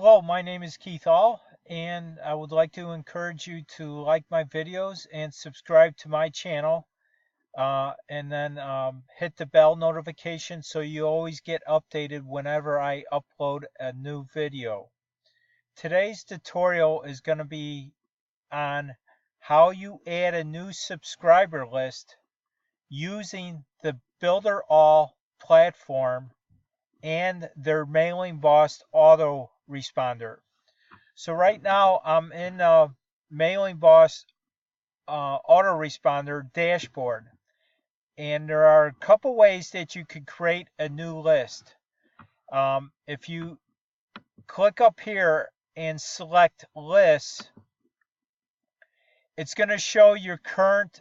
Hello, my name is Keith Hall, and I would like to encourage you to like my videos and subscribe to my channel, and then hit the bell notification so you always get updated whenever I upload a new video. Today's tutorial is going to be on how you add a new subscriber list using the Builder All platform and their Mailingboss autoresponder. So right now I'm in Mailingboss autoresponder dashboard, and there are a couple ways that you could create a new list. If you click up here and select lists, it's going to show your current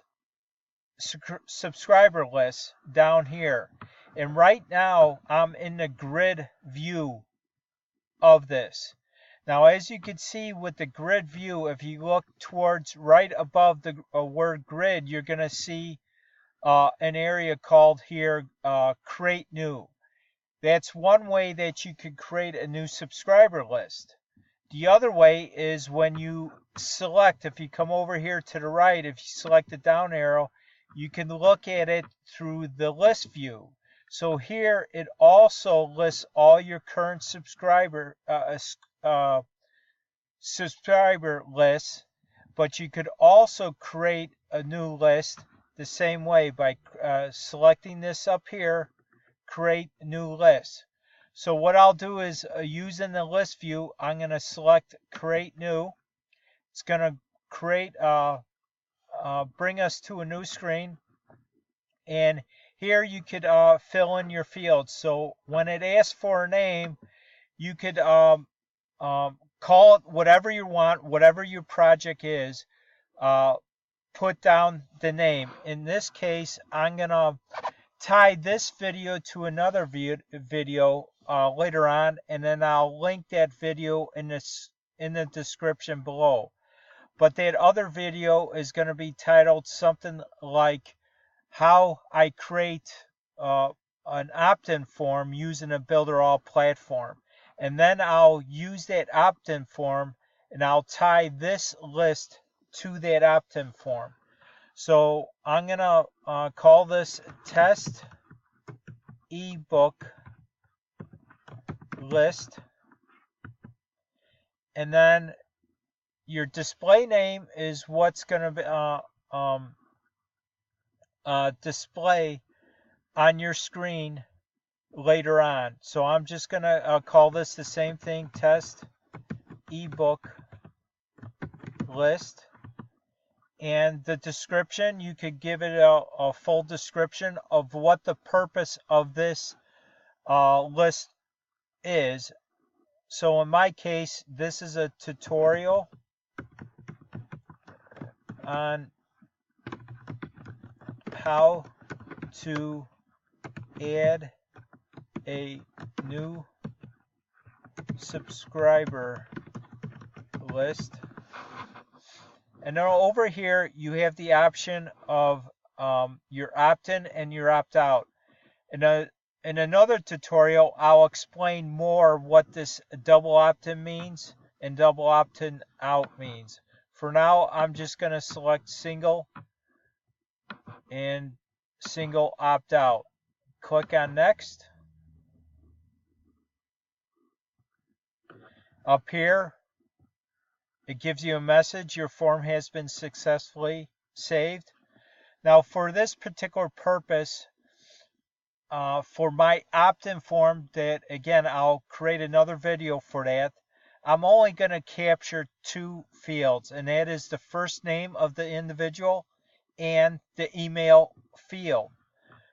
subscriber list down here. And right now I'm in the grid view of this. Now, as you can see with the grid view, if you look towards right above the word grid, you're going to see an area called here Create New. That's one way that you could create a new subscriber list. The other way is when you select, if you come over here to the right, if you select the down arrow, you can look at it through the list view. So here it also lists all your current subscriber lists, but you could also create a new list the same way by selecting this up here, create new list. So what I'll do is using the list view, I'm going to select create new. It's going to create bring us to a new screen, and here you could fill in your fields. So when it asks for a name, you could call it whatever you want, whatever your project is. Put down the name. In this case, I'm gonna tie this video to another video later on, and then I'll link that video in the description below. But that other video is going to be titled something like how I create an opt-in form using a Builder All platform. And then I'll use that opt-in form and I'll tie this list to that opt-in form. So I'm going to call this test ebook list. And then your display name is what's going to be display on your screen later on. So I'm just going to call this the same thing, test ebook list. And the description, you could give it a full description of what the purpose of this list is. So in my case, this is a tutorial on how to add a new subscriber list. And now over here you have the option of your opt-in and your opt-out. In another tutorial I'll explain more what this double opt-in means and double opt-in out means. For now I'm just going to select single and single opt-out. Click on next. Up here it gives you a message, your form has been successfully saved. Now for this particular purpose, for my opt-in form, that again I'll create another video for that, I'm only going to capture two fields, and that is the first name of the individual and the email field.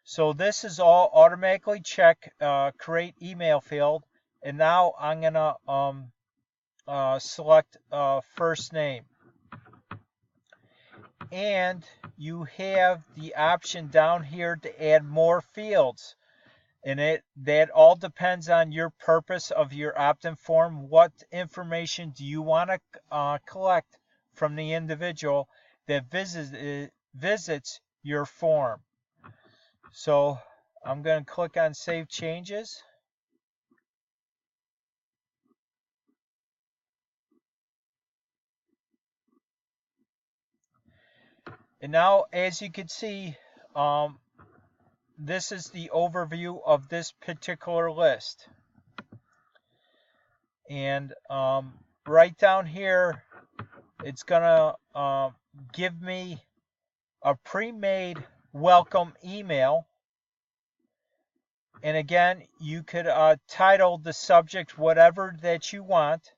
So this is all automatically check create email field, and now I'm going to select first name. And you have the option down here to add more fields, and that all depends on your purpose of your opt-in form. What information do you want to collect from the individual that visits your form? So I'm going to click on Save Changes. And now, as you can see, this is the overview of this particular list. And right down here, it's going to give me a pre-made welcome email. And again, you could title the subject whatever that you want.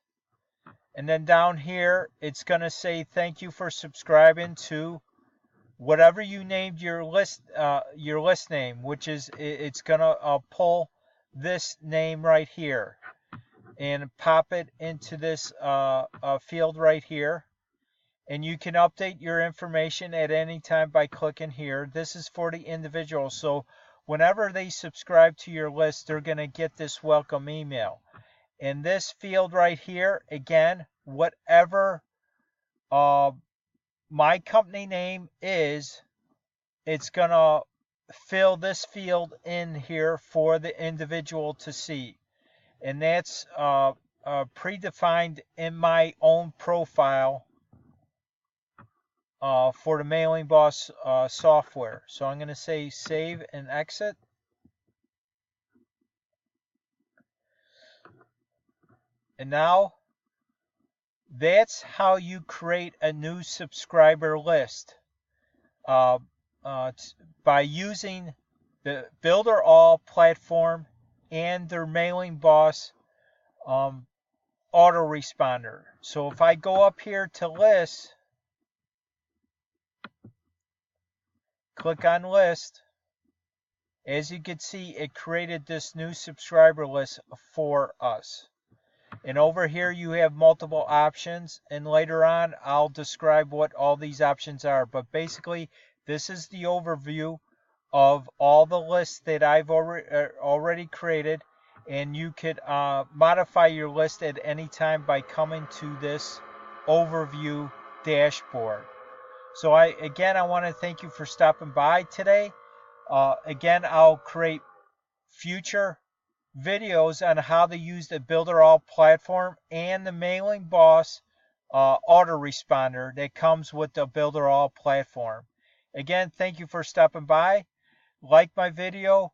And then down here, it's going to say thank you for subscribing to whatever you named your list name, which is it's going to pull this name right here and pop it into this field right here. And you can update your information at any time by clicking here. This is for the individual. So whenever they subscribe to your list, they're going to get this welcome email. In this field right here, again, whatever my company name is, it's going to fill this field in here for the individual to see. And that's predefined in my own profile for the Mailingboss software. So I'm going to say save and exit. And now that's how you create a new subscriber list by using the Builder All platform and their Mailingboss autoresponder. So if I go up here to list, click on list, as you can see, it created this new subscriber list for us. And over here you have multiple options, and later on I'll describe what all these options are. But basically, this is the overview of all the lists that I've already created, and you could modify your list at any time by coming to this overview dashboard. So I want to thank you for stopping by today. Again, I'll create future videos on how to use the Builder All platform and the Mailingboss autoresponder that comes with the Builder All platform. Again, thank you for stopping by. Like my video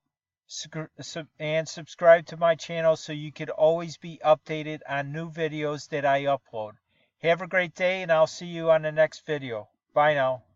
and subscribe to my channel so you could always be updated on new videos that I upload. Have a great day, and I'll see you on the next video. Bye now.